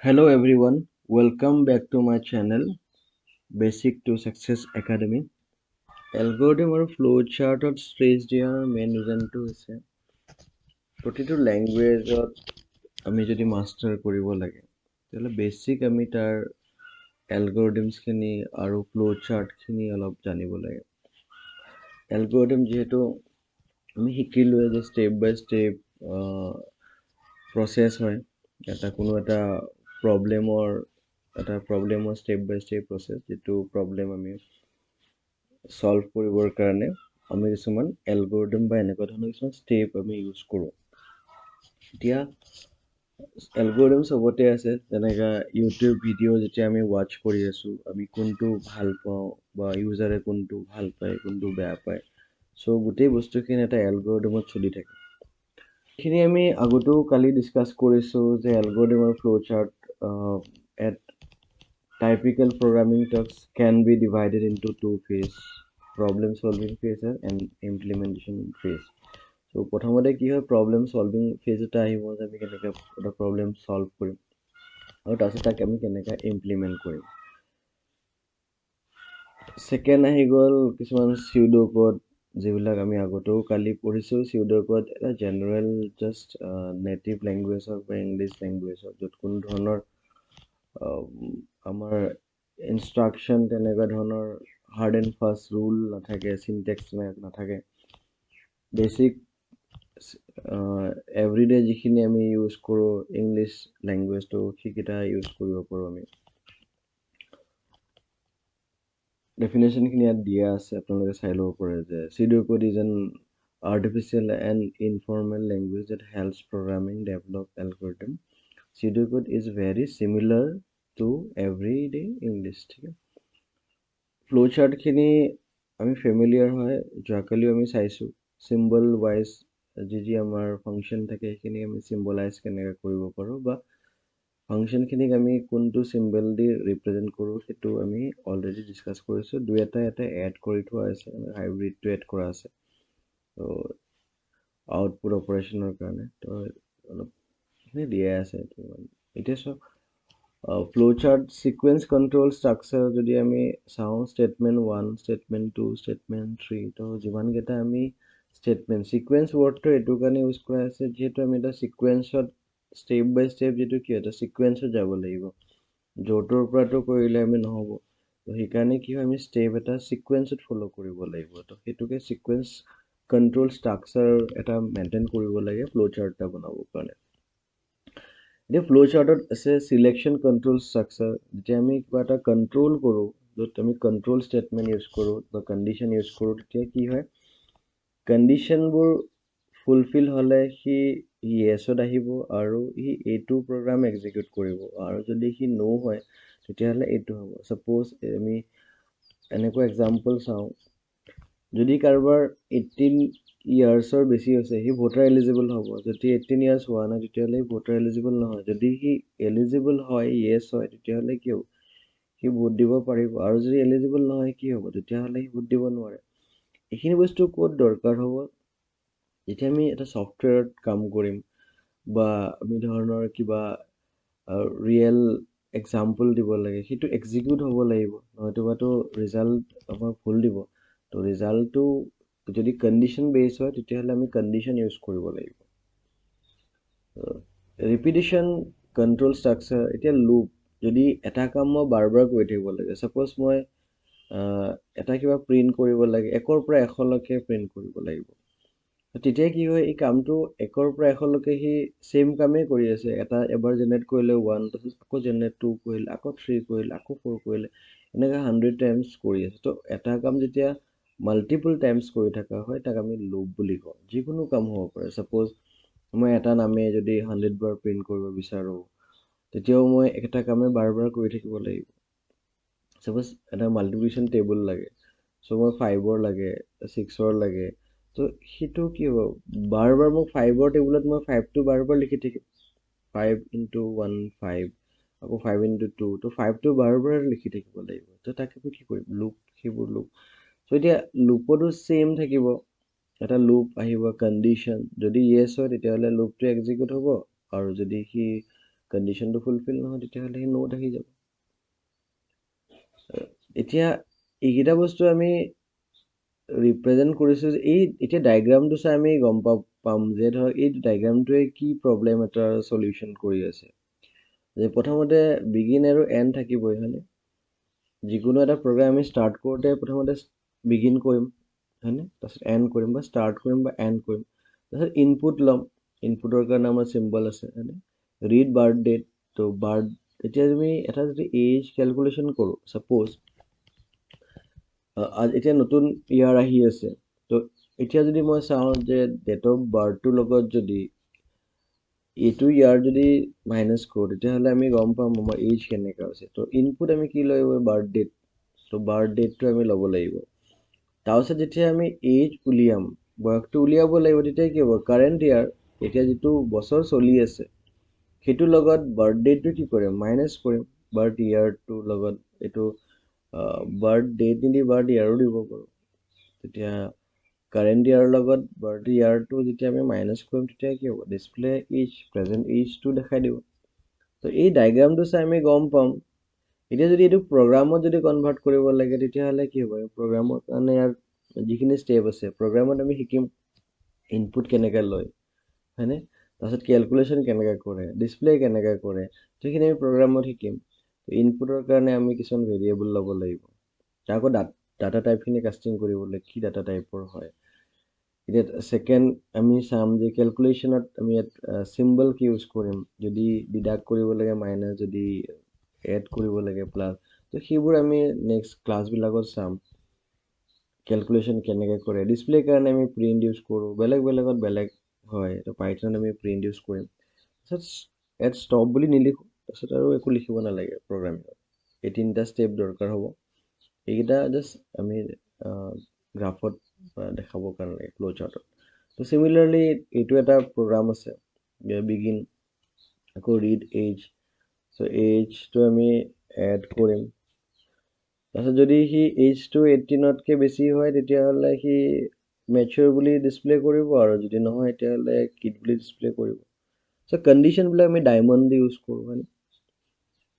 Hello everyone, welcome back to my channel Basic to Success Academy. Algorithm আৰু flowchartত stress দিয়াৰ main reasonটো হৈছে প্ৰতিটো ল্যাঙ্গুৱেজত আমি যদি মাষ্টাৰ কৰিব লাগে তেতিয়াহ'লে বেছিক আমি তাৰ এলগৰিদমছখিনি আৰু flowchartখিনি অলপ জানিব লাগে। এলগৰিদম যিহেতু আমি শিকিলোৱে যে ষ্টেপ বাই ষ্টেপ প্ৰচেছ হয় কোনো এটা প্ৰব্লেমৰ ষ্টেপ বাই ষ্টেপ প্ৰচেছ যিটো প্ৰব্লেম আমি সলভ কৰিবৰ কাৰণে আমি কিছুমান এলগৰিদম বা এনেকুৱা ধৰণৰ কিছুমান ষ্টেপ আমি ইউজ কৰোঁ। এতিয়া এলগৰিদম চবতে আছে, যেনেকা ইউটিউব ভিডিঅ' যেতিয়া আমি ৱাচ কৰি আছোঁ আমি কোনটো ভাল পাওঁ বা ইউজাৰে কোনটো ভাল পায় কোনটো বেয়া পায়, চ' গোটেই বস্তুখিনি এটা এলগৰিদমত চলি থাকে। এইখিনি আমি আগতেও কালি ডিছকাছ কৰিছোঁ যে এলগৰিদম আৰু flowchart at typical programming tasks can be divided into two phases, problem solving phase and implementation phase. So প্ৰথমতে কি হয়, problem solving phase এটা আহিব যে আমি কেনেকৈ এটা problem solve কৰিম আৰু তাৰপিছত তাক আমি কেনেকৈ implement কৰিম। Second আহি গ'ল কিছুমান pseudo code যিবিলাক আমি আগতেও কালি পঢ়িছোঁ। pseudo code এটা জেনেৰেল জাষ্ট নেটিভ লেংগুৱেজ হওক বা ইংলিছ লেংগুৱেজ হওক য'ত কোনো ধৰণৰ আমাৰ ইনষ্ট্ৰাকশ্যন তেনেকুৱা ধৰণৰ হাৰ্ড এণ্ড ফাষ্ট ৰুল নাথাকে, চিনটেক্স নাথাকে। বেছিক এভৰিডে যিখিনি আমি ইউজ কৰোঁ ইংলিছ লেংগুৱেজটো সেইকেইটা ইউজ কৰিব পাৰোঁ আমি। ডেফিনেশ্যনখিনি ইয়াত দিয়া আছে, আপোনালোকে চাই ল'ব পাৰে যে pseudocode is an artificial and informal language that helps programming develop algorithm. Pseudocode is very similar to everyday English. ঠিক আছে, ফ্ল'চাৰ্টখিনি আমি ফেমিলিয়াৰ হয়, যোৱাকালিও আমি চাইছোঁ চিম্বল ৱাইজ যি আমাৰ ফাংচন থাকে সেইখিনি আমি চিম্বলাইজ কেনেকৈ কৰিব পাৰোঁ বা ফাংচনখিনিক আমি কোনটো চিম্বল দি ৰিপ্ৰেজেণ্ট কৰোঁ সেইটো আমি অলৰেডি ডিছকাছ কৰিছোঁ। দুই এটা এড কৰি থোৱা আছে, হাইব্ৰিডটো এড কৰা আছে ত' আউটপুট অপাৰেশ্যনৰ কাৰণে, তো অলপ দিয়াই আছে। এতিয়া চাওক ফ্ল'চাৰ্ট ছিকুৱেঞ্চ কণ্ট্ৰল ষ্ট্ৰাকচাৰ যদি আমি চাওঁ, ষ্টেটমেণ্ট 1, ষ্টেটমেণ্ট 2, ষ্টেটমেণ্ট 3, তো যিমানকেইটা আমি ষ্টেটমেণ্ট ছিকুৱেঞ্চ ৱৰ্ডটো এইটো কাৰণে ইউজ কৰা আছে যিহেতু আমি এটা ছিকুৱেঞ্চত ষ্টেপ বাই ষ্টেপ যিটো কি এটা ছিকুৱেঞ্চত যাব লাগিব, য'ৰ ত'ৰ পৰাতো কৰিলে আমি নহ'ব। তো সেইকাৰণে কি হয়, আমি ষ্টেপ এটা ছিকুৱেঞ্চত ফ'ল' কৰিব লাগিব। তো সেইটোকে ছিকুৱেঞ্চ কণ্ট্ৰল ষ্ট্ৰাকচাৰ এটা মেইনটেইন কৰিব লাগে ফ্ল'চাৰ্ট এটা বনাবৰ কাৰণে। এতিয়া ফ্ল'চাৰ্টত আছে চিলেকশ্যন কণ্ট্ৰল ষ্ট্ৰাকচাৰ। যেতিয়া আমি কিবা এটা কণ্ট্ৰল কৰোঁ, য'ত আমি কণ্ট্ৰল ষ্টেটমেণ্ট ইউজ কৰোঁ বা কণ্ডিশ্যন ইউজ কৰোঁ, তেতিয়া কি হয়, কণ্ডিশ্যনবোৰ ফুলফিল হ'লে সি য়েছত আহিব আৰু সি এইটো প্ৰগ্ৰাম এক্সিকিউট কৰিব, আৰু যদি সি ন' হয় তেতিয়াহ'লে এইটো হ'ব। ছাপ'জ আমি এনেকুৱা এক্সাম্পল চাওঁ, যদি কাৰোবাৰ 18 ইয়াৰ্ছৰ বেছি হৈছে সি ভোটাৰ এলিজিবল হ'ব। যদি 18 ইয়াৰ্ছ হোৱা নাই তেতিয়াহ'লে সি ভোটাৰ এলিজিবল নহয়। যদি সি এলিজিবল হয়, য়েছ হয়, তেতিয়াহ'লে কি হ'ব, সি ভোট দিব পাৰিব, আৰু যদি এলিজিবল নহয় কি হ'ব, তেতিয়াহ'লে সি ভোট দিব নোৱাৰে। এইখিনি বস্তু ক'ত দৰকাৰ হ'ব, যেতিয়া আমি এটা ছফ্টৱেৰত কাম কৰিম বা আমি ধৰণৰ কিবা ৰিয়েল এক্সাম্পল দিব লাগে, সেইটো এক্সিকিউট হ'ব লাগিব, নহয়তোবাতো ৰিজাল্ট আমাক ভুল দিব। তো ৰিজাল্টটো যদি কণ্ডিশ্যন বেছ হয় তেতিয়াহ'লে আমি কণ্ডিশ্যন ইউজ কৰিব লাগিব। ৰিপিটিশ্যন কণ্ট্ৰল ষ্ট্ৰাকচাৰ। এতিয়া লুপ, যদি এটা কাম মই বাৰ বাৰ কৰি থাকিব লাগে, ছাপ'জ মই এটা কিবা প্ৰিণ্ট কৰিব লাগে, 1ৰ পৰা 100লৈকে প্ৰিণ্ট কৰিব লাগিব, তেতিয়া কি হয়, এই কামটো 1ৰ পৰা 100লৈকে সি ছেইম কামেই কৰি আছে। এবাৰ জেনেৰেট কৰিলে 1, তাৰপিছত আকৌ জেনেৰেট 2 কৰিলে, আকৌ 3 কৰিলে, আকৌ 4 কৰিলে, এনেকৈ 100 টাইমছ কৰি আছে। তো এটা কাম যেতিয়া মাল্টিপুল টাইমছ কৰি থকা হয় তাক আমি লুপ বুলি কওঁ। যিকোনো কাম হ'ব পাৰে, ছাপ'জ মই এটা নামে যদি 100 বাৰ প্ৰিণ্ট কৰিব বিচাৰোঁ তেতিয়াও মই এটা কামে বাৰ বাৰ কৰি থাকিব লাগিব। ছাপ'জ এটা মাল্টিপ্লিকেশ্যন টেবুল লাগে, চ' মই 5ৰ লাগে, 6ৰ লাগে, তো সেইটো কি হ'ব, বাৰ বাৰ মোক 5ৰ টেবুলত মই 5টো বাৰ বাৰ লিখি থাকিম, 5 × 1 5, আকৌ 5 × 2, তো 5টো বাৰ বাৰ লিখি থাকিব লাগিব। তো তাক আমি কি কৰিম, লুপ, সেইবোৰ লুপ। চ' এতিয়া লুপতো ছেইম থাকিব, এটা লুপ আহিব কণ্ডিশ্যন, যদি য়েছ হয় তেতিয়াহ'লে লুপটো এক্সিকিউট হ'ব, আৰু যদি সি কণ্ডিশ্যনটো ফুলফিল নহয় তেতিয়াহ'লে সেই নোট আহি যাব এতিয়া এইকেইটা বস্তু আমি ৰিপ্ৰেজেণ্ট কৰিছোঁ যে এই এতিয়া ডায়েগ্ৰামটো চাই আমি গম পাম যে ধৰক এই ডায়েগ্ৰামটোৱে কি প্ৰব্লেম এটাৰ সলিউশ্যন কৰি আছে যে প্ৰথমতে বিগিন আৰু এণ্ড থাকিবই হয়নে যিকোনো এটা প্ৰগ্ৰাম আমি ষ্টাৰ্ট কৰোঁতে প্ৰথমতে বিগিন কৰিম হয়নে তাৰপিছত এণ্ড কৰিম বা ষ্টাৰ্ট কৰিম বা এণ্ড কৰিম তাৰপিছত ইনপুট ল'ম ইনপুটৰ কাৰণে আমাৰ চিম্বল আছে হয়নে ৰিড বাৰ্থ ডেট তো বাৰ্থ এতিয়া তুমি এটা যদি এজ কেলকুলেশ্যন কৰোঁ ছাপ'জ এতিয়া নতুন ইয়াৰ আহি আছে তো এতিয়া যদি মই চাওঁ যে ডেট অফ বাৰ্থটোৰ লগত যদি এইটো ইয়াৰ যদি মাইনাছ কৰোঁ তেতিয়াহ'লে আমি গম পাম আমাৰ এজ কেনেকুৱা আছে তো ইনপুট আমি কি লাগিব বাৰ্থ ডেট তো বাৰ্থ ডেটটো আমি ল'ব লাগিব তাৰপিছত যেতিয়া আমি এজ উলিয়াম বয়সটো উলিয়াব লাগিব তেতিয়া কি হ'ব কাৰেণ্ট ইয়াৰ এতিয়া যিটো বছৰ চলি আছে সেইটোৰ লগত বাৰ্থ ডেটটো কি কৰিম মাইনাছ কৰিম বাৰ্থ ইয়াৰটোৰ লগত এইটো বাৰ্থ ডেট নিদি বাৰ্থ ইয়াৰো দিব পাৰোঁ তেতিয়া কাৰেণ্ট ইয়াৰৰ লগত বাৰ্থ ইয়াৰটো যেতিয়া আমি মাইনাছ কৰিম তেতিয়া কি হ'ব ডিছপ্লে এজ প্ৰেজেণ্ট এজটো দেখাই দিব তো এই ডায়েগ্ৰামটো চাই আমি গম পাম এতিয়া যদি এইটো প্ৰগ্ৰামত যদি কনভাৰ্ট কৰিব লাগে তেতিয়াহ'লে কি হ'ব প্ৰগ্ৰামৰ কাৰণে ইয়াৰ যিখিনি ষ্টেপ আছে প্ৰগ্ৰামত আমি শিকিম ইনপুট কেনেকৈ লয় হয়নে তাৰপিছত কেলকুলেশ্যন কেনেকৈ কৰে ডিছপ্লে কেনেকৈ কৰে সেইখিনি আমি প্ৰগ্ৰামত শিকিম ইনপুটৰ কাৰণে আমি কিছুমান ভেৰিয়েবল ল'ব লাগিব আকৌ ডাটা টাইপখিনি কাষ্টিং কৰিবলৈ কি ডাটা টাইপৰ হয় এতিয়া ছেকেণ্ড আমি চাম যে কেলকুলেশ্যনত আমি ইয়াত চিম্বল কি ইউজ কৰিম যদি ডিডাক্ট কৰিব লাগে মাইনাছ যদি এড কৰিব লাগে প্লাছ তো সেইবোৰ আমি নেক্সট ক্লাছবিলাকত চাম কেলকুলেশ্যন কেনেকৈ কৰে ডিছপ্লে কাৰণে আমি প্ৰিণ্ট ইউজ কৰোঁ বেলেগত বেলেগ হয় তো পাইথন আমি প্ৰিণ্ট ইউজ কৰিম তাৰপিছত এড ষ্টপ বুলি নিলিখোঁ তাৰপিছত আৰু একো লিখিব নালাগে প্ৰগ্ৰামিঙত এই তিনিটা ষ্টেপ দৰকাৰ হ'ব এইকেইটা জাষ্ট আমি গ্ৰাফত দেখাবৰ কাৰণে ফ্ল' চাৰ্টত তো চিমিলাৰলি এইটো এটা প্ৰগ্ৰাম আছে বিগিন আকৌ ৰিড এজ চ' এজটো আমি এড কৰিম তাৰপিছত যদি সি এজটো 18তকৈ বেছি হয় তেতিয়াহ'লে সি মেচিয়ৰ বুলি ডিছপ্লে কৰিব আৰু যদি নহয় তেতিয়াহ'লে কিড বুলি ডিছপ্লে কৰিব চ' কণ্ডিশ্যনবিলাক আমি ডায়মণ্ড দি ইউজ কৰোঁ হয়নে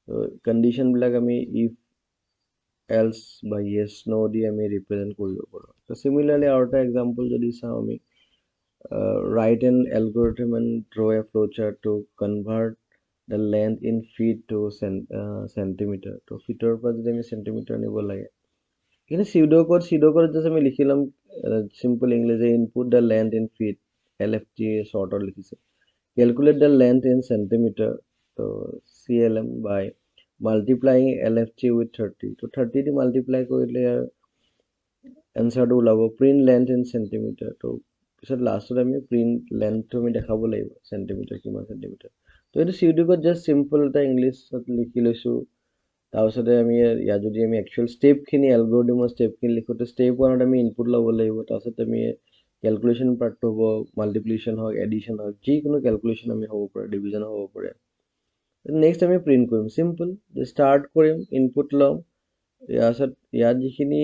ত' কণ্ডিশ্যনবিলাক আমি ইফ এলছ বা য়েছ ন' দি আমি ৰিপ্ৰেজেণ্ট কৰিব পাৰোঁ ত' চিমিলাৰলি আৰু এটা এক্সাম্পল যদি চাওঁ আমি write an algorithm and draw a flowchart to convert the length in feet to centimeter তো ফিটৰ পৰা যদি আমি চেণ্টিমিটাৰ নিব লাগে কিন্তু চিউড'কড জাষ্ট আমি লিখি ল'ম চিম্পল ইংলিছে input the length in feet LFT শ্বৰ্টত লিখিছে calculate the length in centimetre to CLM by multiplying LFT with 30 to 30 the multiply কৰিলে এনচাৰটো ওলাব প্ৰিণ্ট লেন্থ ইন চেণ্টিমিটাৰ তো পিছত লাষ্টত আমি প্ৰিণ্ট লেন্থটো আমি দেখাব লাগিব চেণ্টিমিটাৰ কিমান চেণ্টিমিটাৰ তো এইটো চিউড'কড জাষ্ট চিম্পল এটা ইংলিছত লিখি লৈছোঁ তাৰপিছতে আমি ইয়াত যদি আমি একচুৱেল ষ্টেপখিনি এলগৰিদমৰ ষ্টেপখিনি লিখোঁতে ষ্টেপ 1ত আমি ইনপুট ল'ব লাগিব তাৰপিছত আমি কেলকুলেশ্যন পাৰ্টটো হ'ব মাল্টিপ্লিকেশ্যন হওক এডিশ্যন হওক যিকোনো কেলকুলেশ্যন আমি হ'ব পাৰে ডিভিজন হ'ব পাৰে নেক্সট আমি প্ৰিণ্ট কৰিম চিম্পল ষ্টাৰ্ট কৰিম ইনপুট ল'ম তাৰপিছত ইয়াত যিখিনি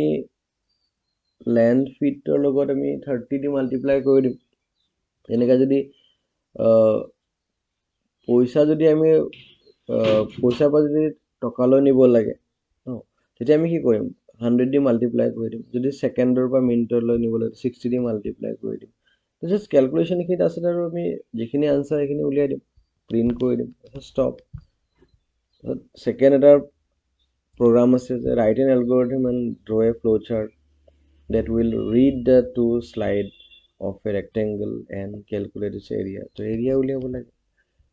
লেন্থ ফিটৰ লগত আমি 30 দি মাল্টিপ্লাই কৰি দিম এনেকৈ যদি পইচা যদি আমি পইচাৰ পৰা যদি টকালৈ নিব লাগে তেতিয়া আমি কি কৰিম 100 দি মাল্টিপ্লাই কৰি দিম যদি ছেকেণ্ডৰ পৰা মিনিটলৈ নিব লাগে 60 দি মাল্টিপ্লাই কৰি দিম জাষ্ট কেলকুলেশ্যনখিনিত আছে আৰু আমি যিখিনি আনচাৰ সেইখিনি উলিয়াই দিম প্ৰিণ্ট কৰি দিম ষ্টপ ছেকেণ্ড এটা প্ৰগ্ৰাম আছে যে write an algorithm and draw a flow' chart that will read the two slide of a rectangle and calculate its area তো এৰিয়া উলিয়াব লাগে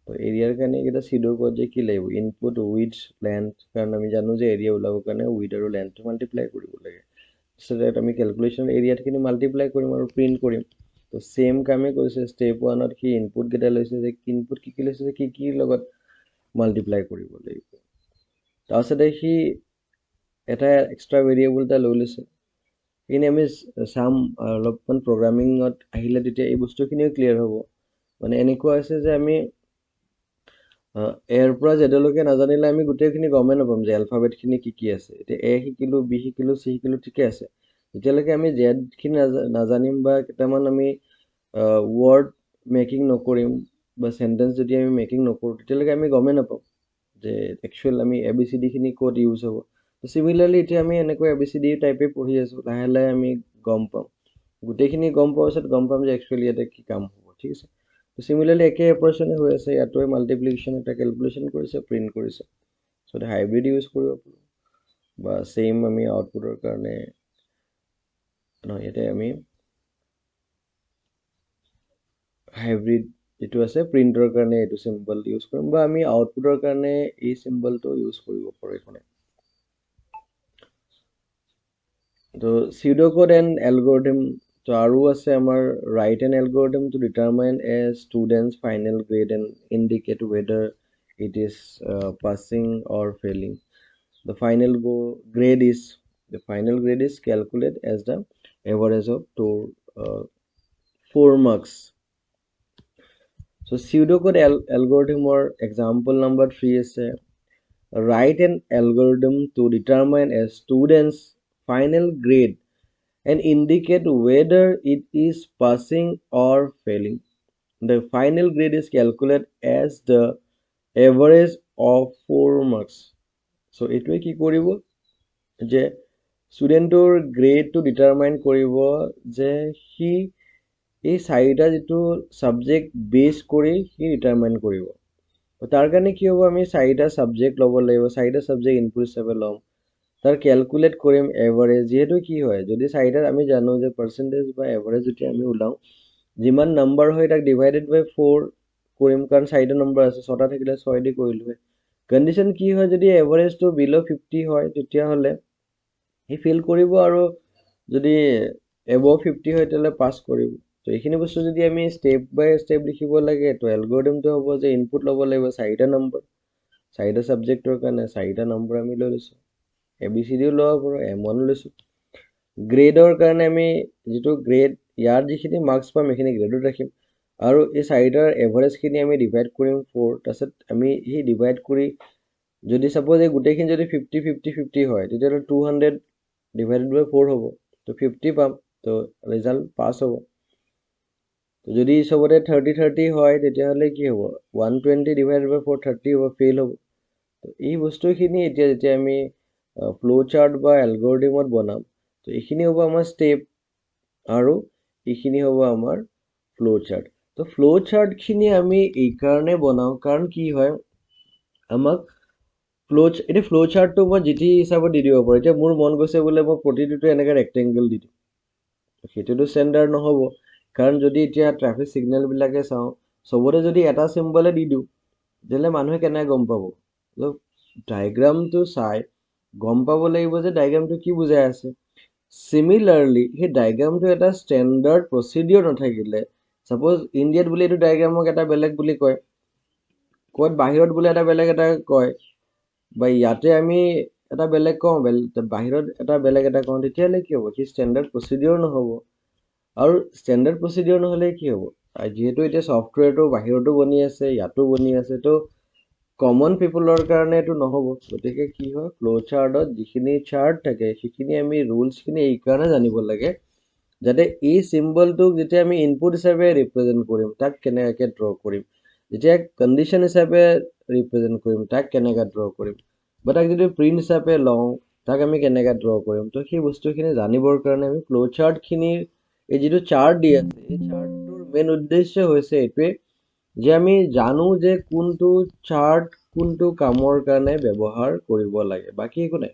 তো এৰিয়াৰ কাৰণে এইকেইটা চিউড'কড যে কি লাগিব ইনপুট উইথ লেন্থ কাৰণ আমি জানো যে এৰিয়া ওলাবৰ কাৰণে উইথ আৰু লেন্থটো মাল্টিপ্লাই কৰিব লাগে চ' ডেট আমি কেলকুলেশ্যন এৰিয়াখিনি মাল্টিপ্লাই কৰিম আৰু প্ৰিণ্ট কৰিম তো ছেম কামেই কৰিছে ষ্টেপ 1ত সি ইনপুটকেইটা লৈছে যে ইনপুট কি লৈছে যে কি লগত মাল্টিপ্লাই কৰিব লাগিব তাৰপিছতে সি এটা এক্সট্ৰা ভেৰিয়েবল এটা লৈ লৈছে সেইখিনি আমি চাম অলপমান প্ৰগ্ৰামিঙত আহিলে তেতিয়া এই বস্তুখিনিও ক্লিয়াৰ হ'ব মানে এনেকুৱা আছে যে আমি এৰ পৰা জেডলৈকে নাজানিলে আমি গোটেইখিনি গমেই নাপাম যে এলফাবেটখিনি কি আছে এতিয়া এ শিকিলোঁ বি শিকিলোঁ চি শিকিলোঁ ঠিকে আছে যেতিয়ালৈকে আমি জেডখিনি নাজানিম বা কেইটামান আমি ৱৰ্ড মেকিং নকৰিম বা সেন্টেন্স যদি আমি মেকিং নকৰোঁ তেতিয়ালৈকে আমি গমেই নাপাওঁ যে একচুৱেল আমি ABCD খিনি ক'ত ইউজ হ'ব। চিমিলাৰলি এতিয়া আমি এনেকৈ ABCD টাইপে পঢ়ি আছোঁ, লাহে লাহে আমি গম পাম, গোটেইখিনি গম পোৱাৰ পিছত গম পাম যে একচুৱেলি ইয়াতে কি কাম হ'ব। ঠিক আছে, চিমিলাৰলি একে অপাৰেশ্যনে হৈ আছে, ইয়াতো মাল্টিপ্লিকেশ্যন এটা কেলকুলেশ্যন কৰিছে, প্ৰিণ্ট কৰিছে। চ' হাইব্ৰিড ইউজ কৰিব পাৰোঁ, বা ছেইম আমি আউটপুটৰ কাৰণে ইয়াতে আমি হাইব্ৰিড যিটো আছে প্ৰিণ্টৰ কাৰণে এইটো চিম্বল ইউজ কৰিম, বা আমি আউটপুটৰ কাৰণে এই চিম্বলটো ইউজ কৰিব পাৰোঁ এইখনে। তো pseudocode and algorithm, তো আৰু আছে আমাৰ write an algorithm to determine a student's final grade and indicate whether it is passing or failing. The final grade is calculated as the average of 4 marks. So pseudocode algorithm or example number 3 is write an algorithm to determine a student's final grade and indicate whether it is passing or failing. The final grade is calculated as the average of 4 marks. So এইটোৱে কি কৰিব যে ষ্টুডেণ্টৰ গ্ৰেডটো determine কৰিব যে সি এই চাৰিটা যিটো ছাবজেক্ট বেছ কৰি সি ডিটাৰমাইন কৰিব। তাৰ কাৰণে কি হ'ব, আমি চাৰিটা ছাবজেক্ট ল'ব লাগিব, চাৰিটা ছাবজেক্ট ইনপুট হিচাপে ল'ম, তাৰ কেলকুলেট কৰিম এভাৰেজ। যিহেতু কি হয়, যদি চাৰিটাত আমি জানো যে পাৰ্চেণ্টেজ বা এভাৰেজ যদি আমি ওলাওঁ, যিমান নম্বৰ হয় তাক ডিভাইডেড বাই 4 কৰিম, কাৰণ চাৰিটা নম্বৰ আছে, 6টা থাকিলে 6 দি কৰিলোঁ। কণ্ডিশ্যন কি হয়, যদি এভাৰেজটো বিল' 50 হয় তেতিয়াহ'লে সি ফেইল কৰিব, আৰু যদি এবভ 50 হয় তেতিয়াহ'লে পাছ কৰিব। তো এইখিনি বস্তু যদি আমি ষ্টেপ বাই ষ্টেপ লিখিব লাগে, তো এলগৰিদমটো হ'ব যে ইনপুট ল'ব লাগিব 4টা নম্বৰ, 4টা ছাবজেক্টৰ কাৰণে 4টা নম্বৰ আমি লৈ লৈছোঁ, ABCDও ল'ব পাৰোঁ, M1 লৈছোঁ। গ্ৰেডৰ কাৰণে আমি যিটো গ্ৰেড, ইয়াৰ যিখিনি মাৰ্কছ পাম সেইখিনি গ্ৰেডত ৰাখিম, আৰু এই 4টাৰ এভাৰেজখিনি আমি ডিভাইড কৰিম 4, তাৰপিছত আমি সেই ডিভাইড কৰি যদি চাপ'জ এই গোটেইখিনি যদি 50 হয় তেতিয়াহ'লে 200 ডিভাইডেড বাই 4 হ'ব, তো 50 পাম, তো ৰিজাল্ট পাছ হ'ব। যদি চবতে 30 হয় তেতিয়াহ'লে কি হ'ব, 120 ডিভাইডেড বাই 4 30 হ'ব, ফেইল হ'ব। তো এই বস্তুখিনি এতিয়া যেতিয়া আমি ফ্ল' চাৰ্ট বা এলগৰিদমত বনাম, তো এইখিনি হ'ব আমাৰ ষ্টেপ, আৰু এইখিনি হ'ব আমাৰ ফ্ল' চাৰ্ট। তো ফ্ল' চাৰ্টখিনি আমি এইকাৰণে বনাওঁ, কাৰণ কি হয়, আমাক এতিয়া ফ্ল' চাৰ্টটো মই GT হিচাপত দি দিব পাৰোঁ। এতিয়া মোৰ মন গৈছে বোলে মই প্ৰতিটোতে এনেকৈ ৰেক্টেংগল দি দিম, সেইটোতো ষ্টেণ্ডাৰ্ড নহ'ব, কাৰণ যদি এতিয়া ট্ৰাফিক ছিগনেলবিলাকে চাওঁ, চবতে যদি এটা চিম্বলে দি দিওঁ তেতিয়াহ'লে মানুহে কেনেকৈ গম পাব। ডায়েগ্ৰামটো চাই গম পাব লাগিব যে ডায়েগ্ৰামটো কি বুজাই আছে। চিমিলাৰলি সেই ডায়েগ্ৰামটো এটা ষ্টেণ্ডাৰ্ড প্ৰচিডিঅ'ৰ নাথাকিলে, ছাপ'জ ইণ্ডিয়াত বোলে এইটো ডায়েগ্ৰামক এটা বেলেগ বুলি কয়, ক'ত বাহিৰত বোলে এটা বেলেগ এটা কয়, বা ইয়াতে আমি এটা বেলেগ কওঁ, বাহিৰত এটা বেলেগ এটা কওঁ, তেতিয়াহ'লে কি হ'ব, সি ষ্টেণ্ডাৰ্ড প্ৰচিডিঅ'ৰ নহ'ব। আৰু ষ্টেণ্ডাৰ্ড প্ৰচিডিঅ'ৰ নহ'লে কি হ'ব, যিহেতু এতিয়া ছফ্টৱেৰটো বাহিৰতো বনি আছে, ইয়াতো বনি আছে, তো কমন পিপুলৰ কাৰণে এইটো নহ'ব। গতিকে কি হয়, ফ্ল' চাৰ্টত যিখিনি চাৰ্ট থাকে সেইখিনি আমি ৰুলছখিনি এইকাৰণে জানিব লাগে, যাতে এই চিম্বলটোক যেতিয়া আমি ইনপুট হিচাপে ৰিপ্ৰেজেণ্ট কৰিম তাক কেনেকৈ ড্ৰ কৰিম, যেতিয়া কণ্ডিশ্যন হিচাপে ৰিপ্ৰেজেণ্ট কৰিম তাক কেনেকৈ ড্ৰ কৰিম, বা তাক যদি প্ৰিণ্ট হিচাপে লওঁ তাক আমি কেনেকৈ ড্ৰ কৰিম। তো সেই বস্তুখিনি জানিবৰ কাৰণে আমি ফ্ল' চাৰ্টখিনিৰ এই যিটো চাৰ্ট দি আছে, এই চাৰ্টটোৰ মেইন উদ্দেশ্য হৈছে এইটোৱে যে আমি জানো যে কোনটো চাৰ্ট কোনটো কামৰ কাৰণে ব্যৱহাৰ কৰিব লাগে, বাকী একো নাই।